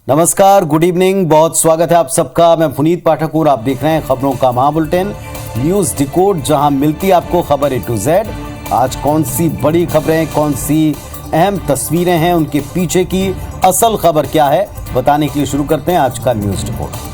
नमस्कार, good evening. बहुत स्वागत है आप सबका। मैं पुनीत पाठक हूं। आप देख रहे हैं खबरों का महाबुलेटिन न्यूज डिकोड, जहां मिलती है आपको खबर A to Z। आज कौन सी बड़ी खबरें, कौन सी अहम तस्वीरें हैं, उनके पीछे की असल खबर क्या है, बताने के लिए शुरू करते हैं आज का न्यूज डिकोड।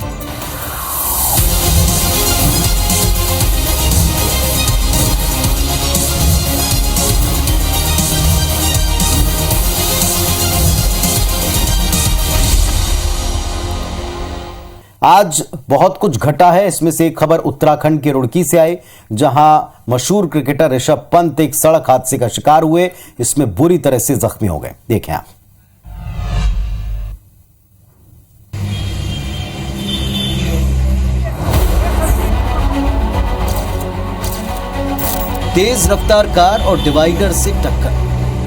आज बहुत कुछ घटा है। इसमें से एक खबर उत्तराखंड के रुड़की से आई, जहां मशहूर क्रिकेटर ऋषभ पंत एक सड़क हादसे का शिकार हुए। इसमें बुरी तरह से जख्मी हो गए। देखें आप। तेज रफ्तार कार और डिवाइडर से टक्कर,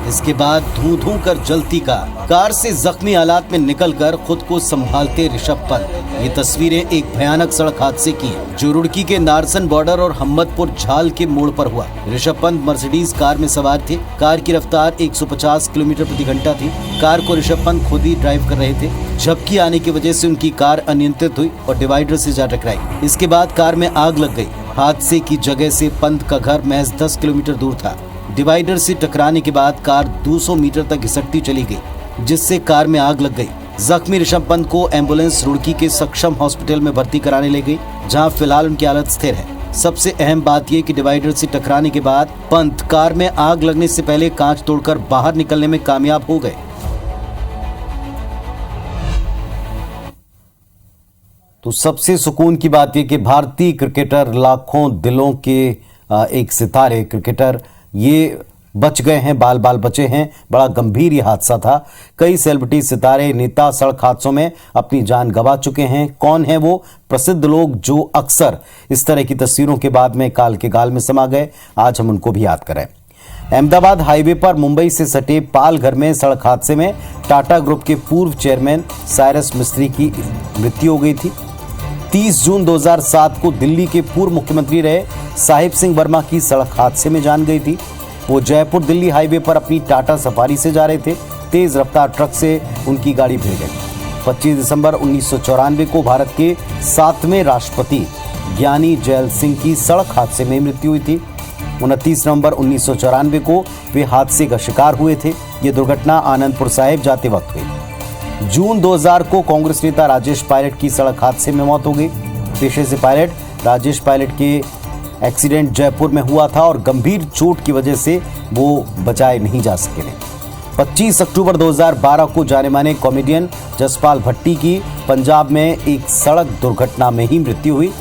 इसके बाद धू धू कर जलती कार से जख्मी हालात में निकलकर खुद को संभालते ऋषभ पंत। ये तस्वीरें एक भयानक सड़क हादसे की हैं, जो रुड़की के नारसन बॉर्डर और हम्मदपुर झाल के मोड़ पर हुआ। ऋषभ पंत मर्सिडीज कार में सवार थे। कार की रफ्तार 150 किलोमीटर प्रति घंटा थी। कार को ऋषभ पंत खुद ही ड्राइव कर रहे थे। झपकी आने की वजह से उनकी कार अनियंत्रित हुई और डिवाइडर से जा टकराई। इसके बाद कार में आग लग गई। हादसे की जगह से पंत का घर महज 10 किलोमीटर दूर था। डिवाइडर से टकराने के बाद कार 200 मीटर तक घिसटती चली गई, जिससे कार में आग लग गई। जख्मी ऋषभ पंत को एम्बुलेंस रुड़की के सक्षम हॉस्पिटल में भर्ती कराने ले गई, जहां फिलहाल उनकी हालत स्थिर है। सबसे अहम बात यह कि डिवाइडर से टकराने के बाद पंत कार में आग लगने से पहले कांच तोड़कर बाहर निकलने में कामयाब हो गए। तो सबसे सुकून की बात यह कि भारतीय क्रिकेटर, लाखों दिलों के एक सितारे क्रिकेटर, ये बच गए हैं, बाल बाल बचे हैं। बड़ा गंभीर ये हादसा था। कई सेलिब्रिटी, सितारे, नेता सड़क हादसों में अपनी जान गंवा चुके हैं। कौन है वो प्रसिद्ध लोग जो अक्सर इस तरह की तस्वीरों के बाद में काल के गाल में समा गए? आज हम उनको भी याद करें। अहमदाबाद हाईवे पर मुंबई से सटे पालघर में सड़क हादसे में टाटा ग्रुप के पूर्व चेयरमैन साइरस मिस्त्री की मृत्यु हो गई थी। 30 जून 2007 को दिल्ली के पूर्व मुख्यमंत्री रहे साहिब सिंह वर्मा की सड़क हादसे में जान गई थी। वो जयपुर दिल्ली हाईवे पर अपनी टाटा सफारी से जा रहे थे। तेज रफ्तार ट्रक से उनकी गाड़ी भिड़ गई। 25 दिसंबर 1994 को भारत के 7वें राष्ट्रपति ज्ञानी जैल सिंह की सड़क हादसे में मृत्यु हुई थी। 29 नवंबर 1994 को वे हादसे का शिकार हुए थे। ये दुर्घटना आनंदपुर साहिब जाते वक्त हुई। जून 2000 को कांग्रेस नेता राजेश पायलट की सड़क हादसे में मौत हो गई। पेशे से पायलट, राजेश पायलट के एक्सीडेंट जयपुर में हुआ था और गंभीर चोट की वजह से वो बचाए नहीं जा सके। 25 अक्टूबर 2012 को जाने माने कॉमेडियन जसपाल भट्टी की पंजाब में एक सड़क दुर्घटना में ही मृत्यु हुई।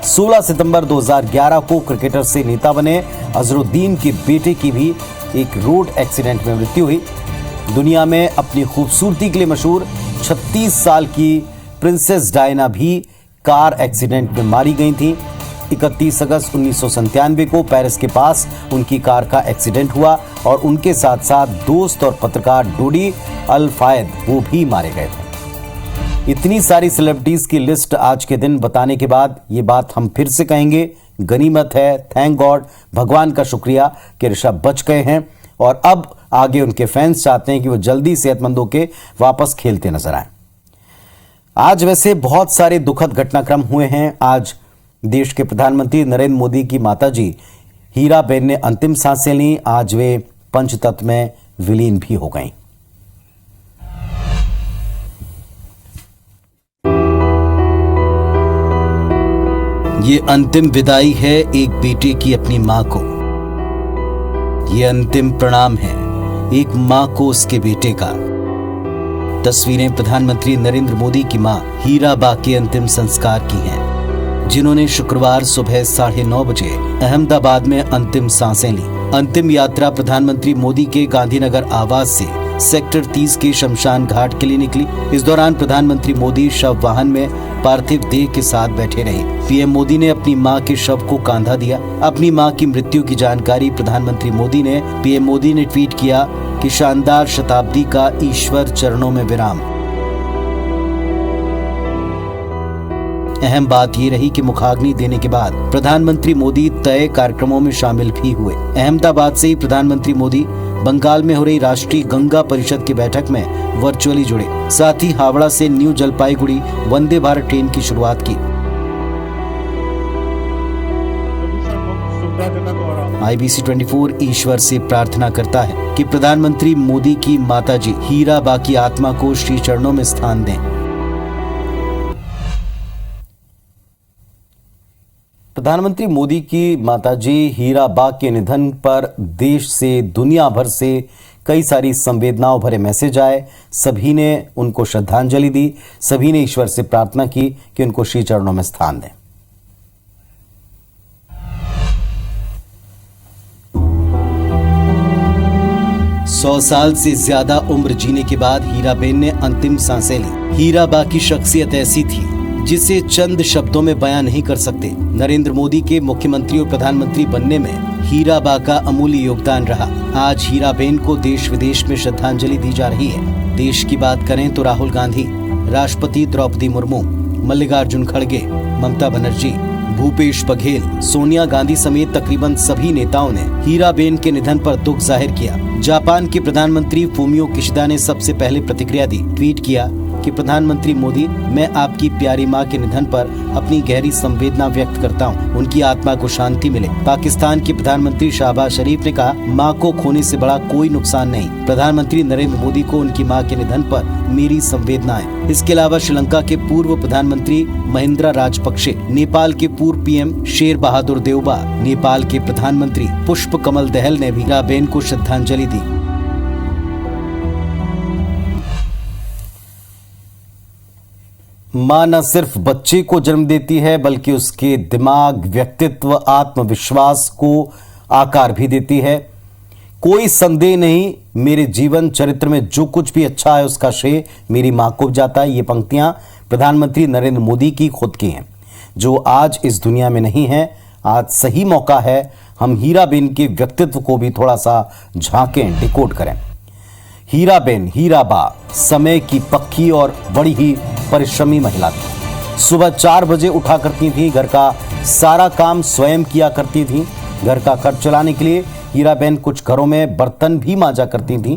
16 सितंबर 2011 को क्रिकेटर से नेता बने अजरुद्दीन के बेटे की भी एक रोड एक्सीडेंट में मृत्यु हुई। दुनिया में अपनी खूबसूरती के लिए मशहूर 36 साल की प्रिंसेस डायना भी कार एक्सीडेंट में मारी गई थी। 31 अगस्त 1997 को पेरिस के पास उनकी कार का एक्सीडेंट हुआ और उनके साथ साथ दोस्त और पत्रकार डोडी अल फायद, वो भी मारे गए थे। इतनी सारी सेलिब्रिटीज की लिस्ट आज के दिन बताने के बाद ये बात हम फिर से कहेंगे, गनीमत है, थैंक गॉड, भगवान का शुक्रिया कि ऋषभ बच गए हैं और अब आगे उनके फैंस चाहते हैं कि वो जल्दी सेहतमंद होकर वापस खेलते नजर आए। आज वैसे बहुत सारे दुखद घटनाक्रम हुए हैं। आज देश के प्रधानमंत्री नरेंद्र मोदी की माताजी हीराबेन ने अंतिम सांसें ली। आज वे पंचतत्व में विलीन भी हो गईं। ये अंतिम विदाई है एक बेटे की अपनी मां को। ये अंतिम प्रणाम है एक मां को उसके बेटे का। तस्वीरें प्रधानमंत्री नरेंद्र मोदी की मां हीराबा के अंतिम संस्कार की हैं, जिन्होंने शुक्रवार सुबह 9:30 बजे अहमदाबाद में अंतिम सांसें ली। अंतिम यात्रा प्रधानमंत्री मोदी के गांधीनगर आवास से सेक्टर 30 के शमशान घाट के लिए निकली। इस दौरान प्रधानमंत्री मोदी शव वाहन में पार्थिव देह के साथ बैठे रहे। पीएम मोदी ने अपनी मां के शव को कांधा दिया। अपनी मां की मृत्यु की जानकारी प्रधानमंत्री मोदी ने पीएम मोदी ने ट्वीट किया कि शानदार शताब्दी का ईश्वर चरणों में विराम। अहम बात ये रही कि मुखाग्नि देने के बाद प्रधानमंत्री मोदी तय कार्यक्रमों में शामिल भी हुए। अहमदाबाद से ही प्रधानमंत्री मोदी बंगाल में हो रही राष्ट्रीय गंगा परिषद की बैठक में वर्चुअली जुड़े। साथ ही हावड़ा से न्यू जलपाईगुड़ी वंदे भारत ट्रेन की शुरुआत की। IBC 24 ईश्वर से प्रार्थना करता है कि प्रधानमंत्री मोदी की माताजी हीराबा की आत्मा को श्री चरणों में स्थान दें। प्रधानमंत्री मोदी की माताजी हीराबा के निधन पर देश से दुनिया भर से कई सारी संवेदनाओं भरे मैसेज आए। सभी ने उनको श्रद्धांजलि दी, सभी ने ईश्वर से प्रार्थना की कि उनको श्री चरणों में स्थान दें। सौ साल से ज्यादा उम्र जीने के बाद हीराबेन ने अंतिम सांसें ली। हीराबा की शख्सियत ऐसी थी जिसे चंद शब्दों में बयां नहीं कर सकते। नरेंद्र मोदी के मुख्यमंत्री और प्रधानमंत्री बनने में हीराबा का अमूल्य योगदान रहा। आज हीराबेन को देश विदेश में श्रद्धांजलि दी जा रही है। देश की बात करें तो राहुल गांधी, राष्ट्रपति द्रौपदी मुर्मू, मल्लिकार्जुन खड़गे, ममता बनर्जी, भूपेश बघेल, सोनिया गांधी समेत तकरीबन सभी नेताओं ने हीराबेन के निधन पर दुख जाहिर किया। जापान के प्रधानमंत्री फूमियो किशिदा ने सबसे पहले प्रतिक्रिया दी। ट्वीट किया कि प्रधानमंत्री मोदी, मैं आपकी प्यारी मां के निधन पर अपनी गहरी संवेदना व्यक्त करता हूं। उनकी आत्मा को शांति मिले। पाकिस्तान के प्रधानमंत्री शहबाज शरीफ ने कहा, मां को खोने से बड़ा कोई नुकसान नहीं। प्रधानमंत्री नरेंद्र मोदी को उनकी मां के निधन पर मेरी संवेदनाएं। इसके अलावा श्रीलंका के पूर्व प्रधानमंत्री महिंद्रा राजपक्षे, नेपाल के पूर्व PM शेर बहादुर देउबा, नेपाल के प्रधानमंत्री पुष्प कमल दहल ने भी हीराबेन को श्रद्धांजलि दी। मां न सिर्फ बच्चे को जन्म देती है बल्कि उसके दिमाग, व्यक्तित्व, आत्मविश्वास को आकार भी देती है। कोई संदेह नहीं, मेरे जीवन चरित्र में जो कुछ भी अच्छा है उसका श्रेय मेरी मां को जाता है। ये पंक्तियां प्रधानमंत्री नरेंद्र मोदी की खुद की हैं, जो आज इस दुनिया में नहीं है। आज सही मौका है हम हीराबेन के व्यक्तित्व को भी थोड़ा सा झांकें, डिकोड करें। हीराबेन, हीराबा समय की पक्की और बड़ी ही परिश्रमी महिला थी। सुबह 4 बजे उठा करती थी, घर का सारा काम स्वयं किया करती थी। घर का खर्च चलाने के लिए हीराबेन कुछ घरों में बर्तन भी मांजा करती थी।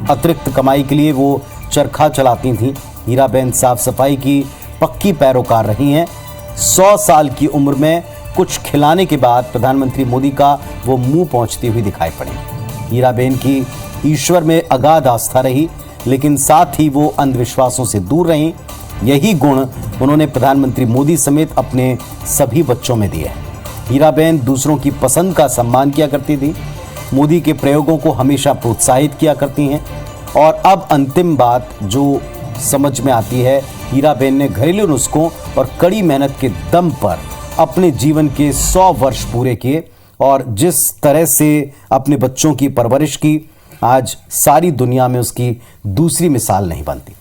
अतिरिक्त कमाई के लिए वो चरखा चलाती थी। हीराबेन साफ सफाई की पक्की पैरोकार रही हैं। 100 साल की उम्र में कुछ खिलाने के बाद प्रधानमंत्री मोदी का वो मुंह पहुंचती हुई दिखाई पड़ी। हीराबेन की ईश्वर में अगाध आस्था रही, लेकिन साथ ही वो अंधविश्वासों से दूर रहीं। यही गुण उन्होंने प्रधानमंत्री मोदी समेत अपने सभी बच्चों में दिए। हीराबेन दूसरों की पसंद का सम्मान किया करती थी, मोदी के प्रयोगों को हमेशा प्रोत्साहित किया करती हैं। और अब अंतिम बात जो समझ में आती है, हीराबेन ने घरेलू नुस्खों और कड़ी मेहनत के दम पर अपने जीवन के 100 वर्ष पूरे किए और जिस तरह से अपने बच्चों की परवरिश की, आज सारी दुनिया में उसकी दूसरी मिसाल नहीं बनती।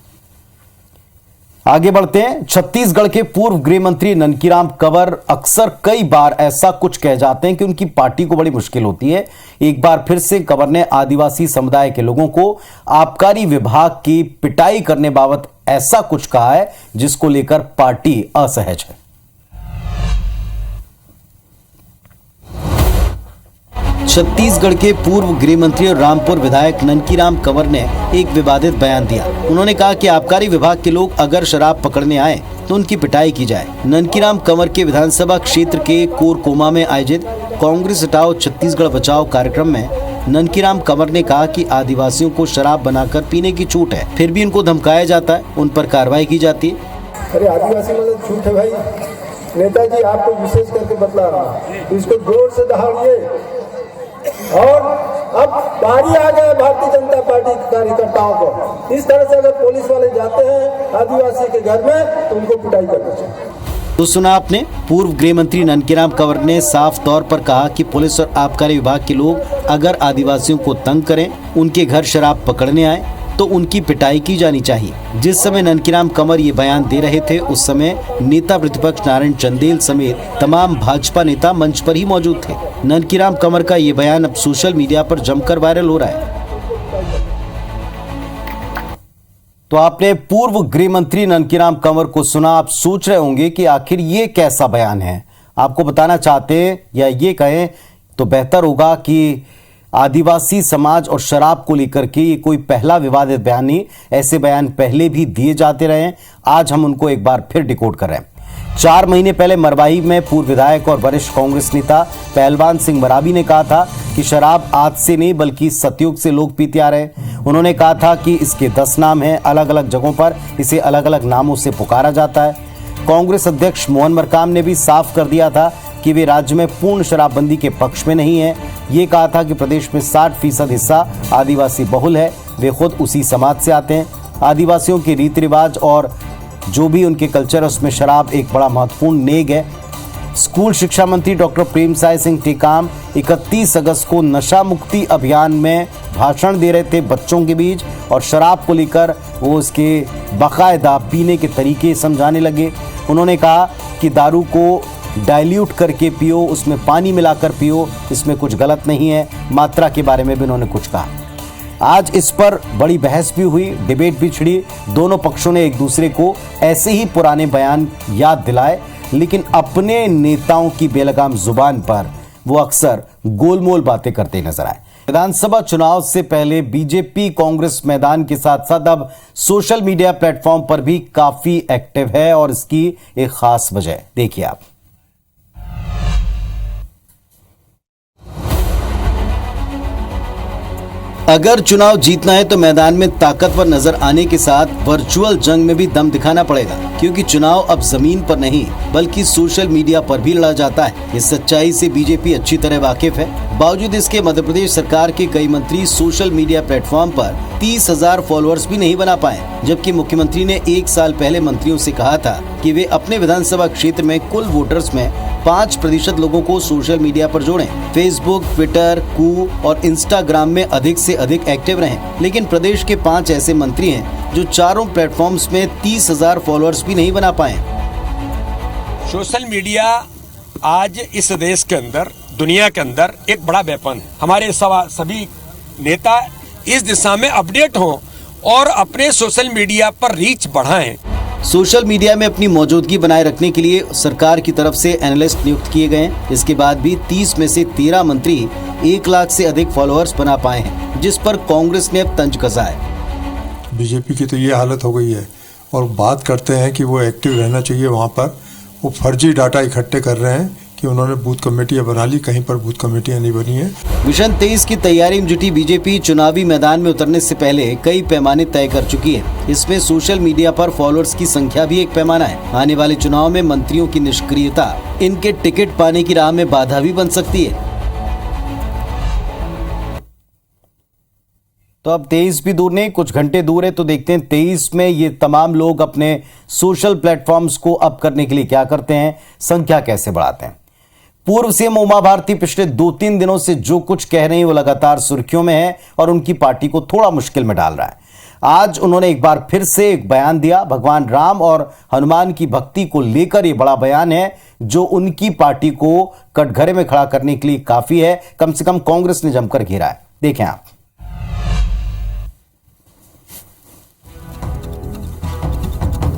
आगे बढ़ते हैं। छत्तीसगढ़ के पूर्व गृह मंत्री ननकीराम कंवर अक्सर कई बार ऐसा कुछ कह जाते हैं कि उनकी पार्टी को बड़ी मुश्किल होती है। एक बार फिर से कंवर ने आदिवासी समुदाय के लोगों को आबकारी विभाग की पिटाई करने बाबत ऐसा कुछ कहा है जिसको लेकर पार्टी असहज है। छत्तीसगढ़ के पूर्व गृह मंत्री और रामपुर विधायक ननकीराम कंवर ने एक विवादित बयान दिया। उन्होंने कहा कि आबकारी विभाग के लोग अगर शराब पकड़ने आए तो उनकी पिटाई की जाए। ननकीराम कंवर के विधानसभा क्षेत्र के कोरकोमा में आयोजित कांग्रेस हटाओ छत्तीसगढ़ बचाओ कार्यक्रम में ननकीराम कंवर ने कहा कि आदिवासियों को शराब बनाकर पीने की छूट है, फिर भी उनको धमकाया जाता है, उन पर कार्रवाई की जाती है। अरे आदिवासी मतलब झूठ है भाई। नेताजी आपको विशेष करके बतला रहा हूँ, इसको जोर से दहाड़िए। और अब बारी आ गया भारतीय जनता पार्टी के कार्यकर्ताओं को। इस तरह से अगर पुलिस वाले जाते हैं आदिवासी के घर में तो उनको पिटाई करनी चाहिए। तो सुना आपने, पूर्व गृह मंत्री ननकीराम कंवर ने साफ तौर पर कहा कि पुलिस और आबकारी विभाग के लोग अगर आदिवासियों को तंग करें, उनके घर शराब पकड़ने आए तो उनकी पिटाई की जानी चाहिए। जिस समय ननकीराम कंवर ये बयान दे रहे थे उस समय नेता प्रतिपक्ष नारायण चंदेल समेत तमाम भाजपा नेता मंच पर ही मौजूद थे। ननकीराम कंवर का ये बयान अब सोशल मीडिया पर जमकर वायरल हो रहा है। तो आपने पूर्व गृह मंत्री ननकीराम कंवर को सुना। आप सोच रहे होंगे कि आखिर ये कैसा बयान है। आपको बताना चाहते हैं या ये कहें तो बेहतर होगा कि आदिवासी समाज और शराब को लेकर के ये कोई पहला विवादित बयान नहीं, ऐसे बयान पहले भी दिए जाते रहे हैं। आज हम उनको एक बार फिर डिकोड कर रहे हैं। 4 महीने पहले मरवाही में पूर्व विधायक और वरिष्ठ कांग्रेस नेता पहलवान सिंह मरावी ने कहा था कि शराब आज से नहीं बल्कि सतयुग से लोग पीते आ रहे हैं। उन्होंने कहा था कि इसके 10 नाम हैं, अलग अलग जगहों पर इसे अलग अलग नामों से पुकारा जाता है। कांग्रेस अध्यक्ष मोहन मरकाम ने भी साफ कर दिया था कि वे राज्य में पूर्ण शराबबंदी के पक्ष में नहीं है। ये कहा था कि प्रदेश में 60% हिस्सा आदिवासी बहुल है, वे खुद उसी समाज से आते हैं। आदिवासियों के रीति रिवाज और जो भी उनके कल्चर है उसमें शराब एक बड़ा महत्वपूर्ण नेग है। स्कूल शिक्षा मंत्री डॉक्टर प्रेमसाय सिंह टेकाम 31 अगस्त को नशा मुक्ति अभियान में भाषण दे रहे थे बच्चों के बीच, और शराब को लेकर वो इसके बाकायदा पीने के तरीके समझाने लगे। उन्होंने कहा कि दारू को डाइल्यूट करके पियो, उसमें पानी मिलाकर पियो, इसमें कुछ गलत नहीं है। मात्रा के बारे में भी उन्होंने कुछ कहा। आज इस पर बड़ी बहस भी हुई, डिबेट भी छिड़ी। दोनों पक्षों ने एक दूसरे को ऐसे ही पुराने बयान याद दिलाए, लेकिन अपने नेताओं की बेलगाम जुबान पर वो अक्सर गोलमोल बातें करते नजर आए। विधानसभा चुनाव से पहले बीजेपी कांग्रेस मैदान के साथ साथ अब सोशल मीडिया प्लेटफॉर्म पर भी काफी एक्टिव है, और इसकी एक खास वजह देखिए आप। अगर चुनाव जीतना है तो मैदान में ताकतवर नजर आने के साथ वर्चुअल जंग में भी दम दिखाना पड़ेगा, क्योंकि चुनाव अब जमीन पर नहीं बल्कि सोशल मीडिया पर भी लड़ा जाता है। इस सच्चाई से बीजेपी अच्छी तरह वाकिफ है। बावजूद इसके मध्य प्रदेश सरकार के कई मंत्री सोशल मीडिया प्लेटफॉर्म पर 30,000 फॉलोअर्स भी नहीं बना पाए, जबकि मुख्यमंत्री ने 1 साल पहले मंत्रियों से कहा था कि वे अपने विधानसभा क्षेत्र में कुल वोटर्स में 5% लोगों को सोशल मीडिया पर जोड़ें। फेसबुक, ट्विटर, कू और इंस्टाग्राम में अधिक से अधिक एक्टिव रहें। लेकिन प्रदेश के 5 ऐसे मंत्री हैं जो चारों प्लेटफॉर्म्स में 30,000 फॉलोअर्स भी नहीं बना पाए। सोशल मीडिया आज इस देश के अंदर, दुनिया के अंदर एक बड़ा वेपन है। हमारे सभी नेता इस दिशा में अपडेट हों और अपने सोशल मीडिया पर रीच बढ़ाएं। सोशल मीडिया में अपनी मौजूदगी बनाए रखने के लिए सरकार की तरफ से एनालिस्ट नियुक्त किए गए हैं। इसके बाद भी 30 में से 13 मंत्री 1 लाख से अधिक फॉलोअर्स बना पाए हैं, जिस पर कांग्रेस ने अब तंज कसा है। बीजेपी की तो ये हालत हो गई है, और बात करते हैं कि वो एक्टिव रहना चाहिए। वहाँ पर वो फर्जी डाटा इकट्ठे कर रहे हैं कि उन्होंने बूथ कमेटियां बना ली, कहीं पर बूथ कमेटियां नहीं बनी है। मिशन 23 की तैयारी में जुटी बीजेपी चुनावी मैदान में उतरने से पहले कई पैमाने तय कर चुकी है। इसमें सोशल मीडिया पर फॉलोअर्स की संख्या भी एक पैमाना है। आने वाले चुनाव में मंत्रियों की निष्क्रियता इनके टिकट पाने की राह में बाधा भी बन सकती है। तो अब 23 भी दूर नहीं, कुछ घंटे दूर है, तो देखते हैं 23 में ये तमाम लोग अपने सोशल प्लेटफॉर्म्स को अप करने के लिए क्या करते हैं, संख्या कैसे बढ़ाते हैं। पूर्व सीएम उमा भारती पिछले 2-3 दिनों से जो कुछ कह रही हैं वो लगातार सुर्खियों में है और उनकी पार्टी को थोड़ा मुश्किल में डाल रहा है। आज उन्होंने एक बार फिर से एक बयान दिया। भगवान राम और हनुमान की भक्ति को लेकर ये बड़ा बयान है जो उनकी पार्टी को कटघरे में खड़ा करने के लिए काफी है। कम से कम कांग्रेस ने जमकर घेरा है। देखें आप।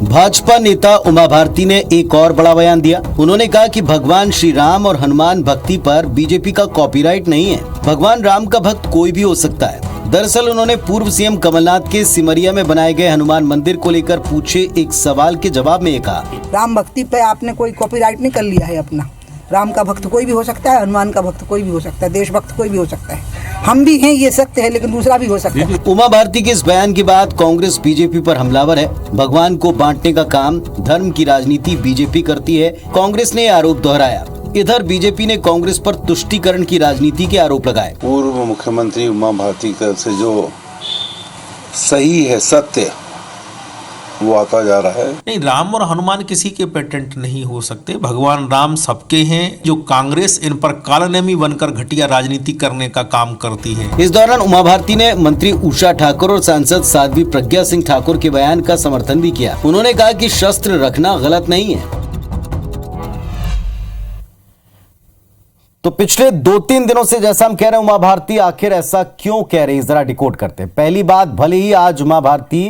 भाजपा नेता उमा भारती ने एक और बड़ा बयान दिया। उन्होंने कहा कि भगवान श्री राम और हनुमान भक्ति पर बीजेपी का कॉपीराइट नहीं है। भगवान राम का भक्त कोई भी हो सकता है। दरअसल उन्होंने पूर्व सीएम कमलनाथ के सिमरिया में बनाए गए हनुमान मंदिर को लेकर पूछे एक सवाल के जवाब में ये कहा, राम भक्ति पे आपने कोई कॉपीराइट नहीं कर लिया है अपना। राम का भक्त कोई भी हो सकता है, हनुमान का भक्त कोई भी हो सकता है, देशभक्त कोई भी हो सकता है। हम भी हैं, ये सत्य है, लेकिन दूसरा भी हो सकता है। उमा भारती के इस बयान के बाद कांग्रेस बीजेपी पर हमलावर है। भगवान को बांटने का काम धर्म की राजनीति बीजेपी करती है, कांग्रेस ने आरोप दोहराया। इधर बीजेपी ने कांग्रेस पर तुष्टीकरण की राजनीति के आरोप लगाए। पूर्व मुख्यमंत्री उमा भारती की तरफ से जो सही है, सत्य, वो आता जा रहा है। नहीं, राम और हनुमान किसी के पेटेंट नहीं हो सकते। भगवान राम सबके हैं। जो कांग्रेस इन पर कालनेमी बनकर घटिया राजनीति करने का काम करती है। इस दौरान उमा भारती ने मंत्री उषा ठाकुर और सांसद साध्वी प्रज्ञा सिंह ठाकुर के बयान का समर्थन भी किया। उन्होंने कहा कि शस्त्र रखना गलत नहीं है। तो पिछले 2-3 दिनों से जैसा हम कह रहे हैं, उमा भारती आखिर ऐसा क्यों कह रही है, जरा डिकोड करते हैं। पहली बात, भले ही आज उमा भारती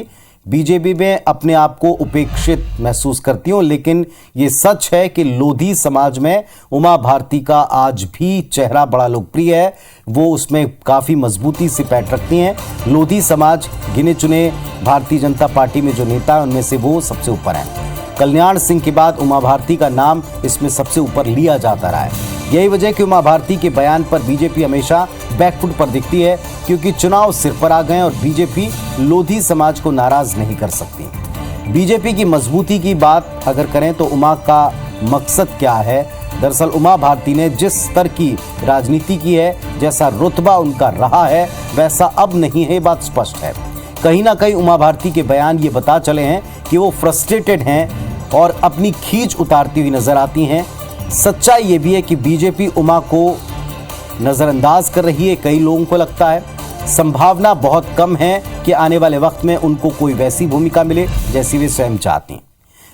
बीजेपी में अपने आप को उपेक्षित महसूस करती हूं, लेकिन ये सच है कि लोधी समाज में उमा भारती का आज भी चेहरा बड़ा लोकप्रिय है। वो उसमें काफ़ी मजबूती से पैठ रखती हैं। लोधी समाज गिने चुने भारतीय जनता पार्टी में जो नेता है उनमें से वो सबसे ऊपर हैं। कल्याण सिंह के बाद उमा भारती का नाम इसमें सबसे ऊपर लिया जाता रहा है। यही वजह कि उमा भारती के बयान पर बीजेपी हमेशा बैकफुट पर दिखती है, क्योंकि चुनाव सिर पर आ गए और बीजेपी लोधी समाज को नाराज नहीं कर सकती। बीजेपी की मजबूती की बात अगर करें तो उमा का मकसद क्या है? दरअसल उमा भारती ने जिस स्तर की राजनीति की है, जैसा रुतबा उनका रहा है, वैसा अब नहीं है, बात स्पष्ट है। कहीं ना कहीं उमा भारती के बयान ये बता चले हैं कि वो फ्रस्ट्रेटेड हैं और अपनी खींच उतारती हुई नजर आती हैं। सच्चाई ये भी है कि बीजेपी उमा को नज़रअंदाज कर रही है। कई लोगों को लगता है संभावना बहुत कम है कि आने वाले वक्त में उनको कोई वैसी भूमिका मिले जैसी वे स्वयं चाहती हैं।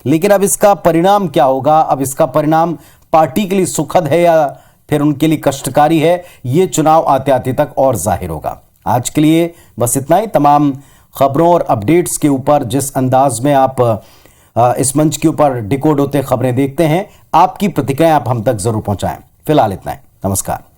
लेकिन अब इसका परिणाम क्या होगा? अब इसका परिणाम पार्टी के लिए सुखद है या फिर उनके लिए कष्टकारी है, ये चुनाव आते आते तक और जाहिर होगा। आज के लिए बस इतना ही। तमाम खबरों और अपडेट्स के ऊपर जिस अंदाज में आप इस मंच के ऊपर डिकोड होते खबरें देखते हैं, आपकी प्रतिक्रिया आप हम तक जरूर पहुंचाएं। फिलहाल इतना ही। नमस्कार।